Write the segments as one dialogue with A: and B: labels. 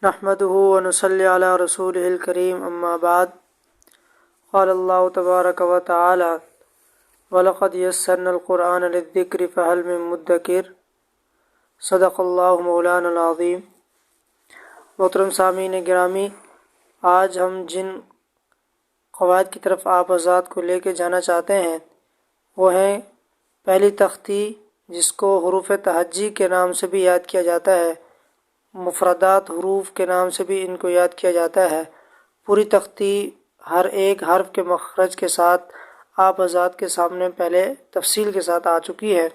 A: نحمده ونصلي على رسوله الكريم اما بعد قال الله تبارك وتعالى ولقد يسرنا القرآن للذكر فهل من مدكر صدق الله مولانا العظیم۔ محترم سامعین گرامی، آج ہم جن قواعد کی طرف آپ حضرات کو لے کے جانا چاہتے ہیں وہ ہیں پہلی تختی، جس کو حروف تہجی کے نام سے بھی یاد کیا جاتا ہے، مفردات حروف کے نام سے بھی ان کو یاد کیا جاتا ہے۔ پوری تختی ہر ایک حرف کے مخرج کے ساتھ آپ حضرات کے سامنے پہلے تفصیل کے ساتھ آ چکی ہے۔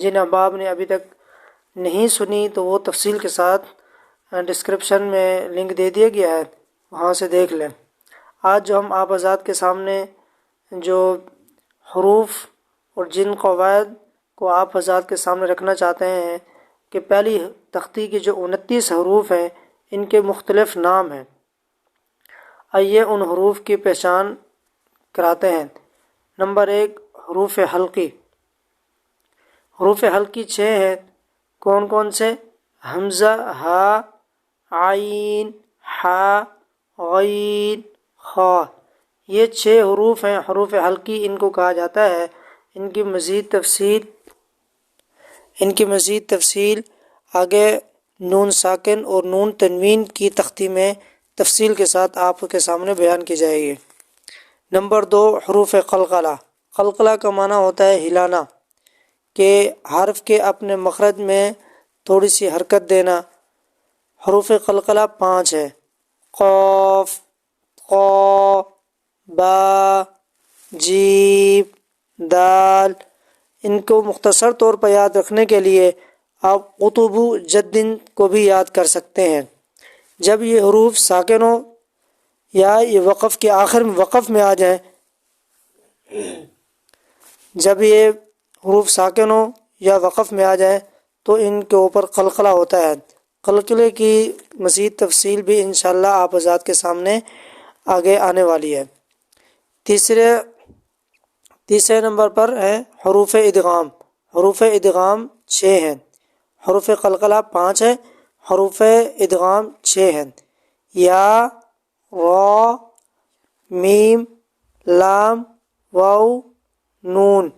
A: جن احباب نے ابھی تک نہیں سنی تو وہ تفصیل کے ساتھ ڈسکرپشن میں لنک دے دیا گیا ہے، وہاں سے دیکھ لیں۔ آج جو ہم آپ حضرات کے سامنے جو حروف اور جن قواعد کو آپ حضرات کے سامنے رکھنا چاہتے ہیں کہ پہلی تختی کے جو 29 حروف ہیں ان کے مختلف نام ہیں، آئیے ان حروف کی پہچان کراتے ہیں۔ نمبر 1، حروف حلقی۔ حروف حلقی 6 ہیں۔ کون کون سے؟ حمزہ، ہا، عین، حا، غین، خا، یہ 6 حروف ہیں حروف حلقی ان کو کہا جاتا ہے۔ ان کی مزید تفصیل آگے نون ساکن اور نون تنوین کی تختی میں تفصیل کے ساتھ آپ کے سامنے بیان کی جائے گی۔ نمبر 2، حروف قلقلہ۔ قلقلہ کا معنی ہوتا ہے ہلانا، کہ حرف کے اپنے مخرج میں تھوڑی سی حرکت دینا۔ حروف قلقلہ 5 ہے، قاف، قا، با، جیم، دال۔ ان کو مختصر طور پر یاد رکھنے کے لیے آپ قطب جدن کو بھی یاد کر سکتے ہیں۔ جب یہ حروف ساکن ہو یا یہ وقف کے آخر میں وقف میں آ جائیں، جب یہ حروف ساکن ہو یا وقف میں آ جائیں تو ان کے اوپر قلقلہ ہوتا ہے۔ قلقلے کی مزید تفصیل بھی انشاءاللہ آپ حضرات کے سامنے آگے آنے والی ہے۔ تیسرے نمبر پر ہے حروف ادغام۔ حروف ادغام 6 ہیں، حروف قلقلہ 5 ہے، حروف ادغام 6 ہیں۔ یا، را، میم، لام، واو، نون،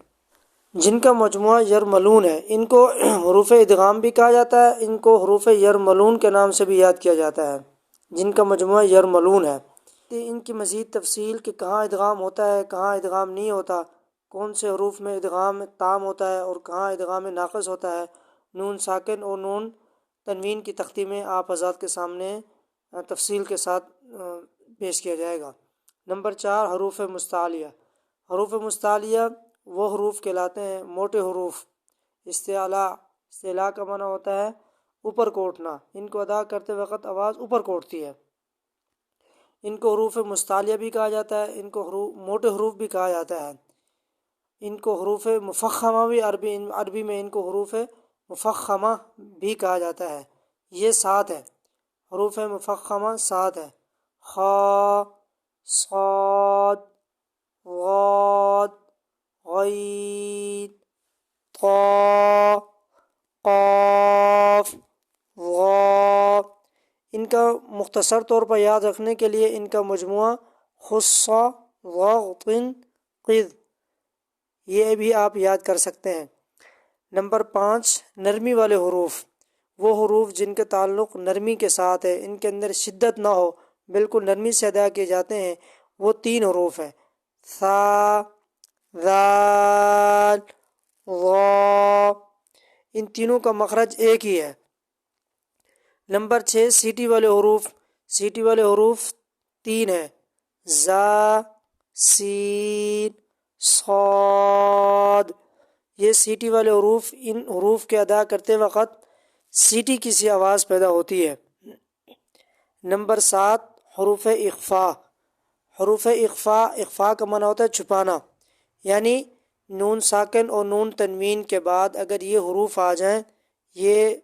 A: جن کا مجموعہ یرملون ہے۔ ان کو حروف ادغام بھی کہا جاتا ہے، ان کو حروف یرملون کے نام سے بھی یاد کیا جاتا ہے، جن کا مجموعہ یرملون ہے۔ ان کی مزید تفصیل کہ کہاں ادغام ہوتا ہے، کہاں ادغام نہیں ہوتا، کون سے حروف میں ادغام تام ہوتا ہے اور کہاں ادغام ناقص ہوتا ہے، نون ساکن اور نون تنوین کی تختی میں آپ حضرات کے سامنے تفصیل کے ساتھ پیش کیا جائے گا۔ نمبر 4، حروف مستعلیہ۔ حروف مستعلیہ وہ حروف کہلاتے ہیں موٹے حروف۔ استعلاء کا معنی ہوتا ہے اوپر کو اٹھنا، ان کو ادا کرتے وقت آواز اوپر کو اٹھتی ہے۔ ان کو حروف مستعلیہ بھی کہا جاتا ہے، ان کو موٹے حروف بھی کہا جاتا ہے۔ ان کو حروف مفخمہ بھی عربی میں ان کو حروف مفخمہ بھی کہا جاتا ہے۔ یہ 7 ہے، حروف مفخمہ 7 ہے، خا، صاد، غاد، غین، طا، قاف، غا۔ ان کا مختصر طور پر یاد رکھنے کے لیے ان کا مجموعہ خص، ضغط، قذ، یہ بھی آپ یاد کر سکتے ہیں۔ نمبر 5، نرمی والے حروف۔ وہ حروف جن کے تعلق نرمی کے ساتھ ہے، ان کے اندر شدت نہ ہو، بالکل نرمی سے ادا کیے جاتے ہیں، وہ 3 حروف ہیں، ثا، ذال، ظا۔ ان تینوں کا مخرج ایک ہی ہے۔ نمبر 6، سیٹی والے حروف۔ سیٹی والے حروف 3 ہیں، زا، سین، صاد۔ یہ سیٹی والے حروف، ان حروف کے ادا کرتے وقت سیٹی کی سی آواز پیدا ہوتی ہے۔ نمبر 7، حروف اخفاء۔ حروف اخفاء کا معنی ہوتا ہے چھپانا، یعنی نون ساکن اور نون تنوین کے بعد اگر یہ حروف آ جائیں، یہ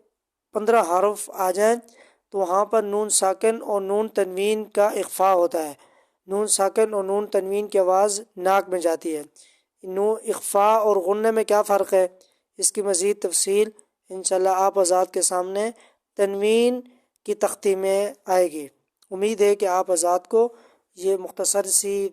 A: 15 حرف آ جائیں تو وہاں پر نون ساکن اور نون تنوین کا اخفاء ہوتا ہے۔ نون ساکن اور نون تنوین کی آواز ناک میں جاتی ہے۔ اخفاء اور غنہ میں کیا فرق ہے، اس کی مزید تفصیل انشاءاللہ آپ حضرات کے سامنے تنوین کی تختی میں آئے گی۔ امید ہے کہ آپ حضرات کو یہ مختصر سی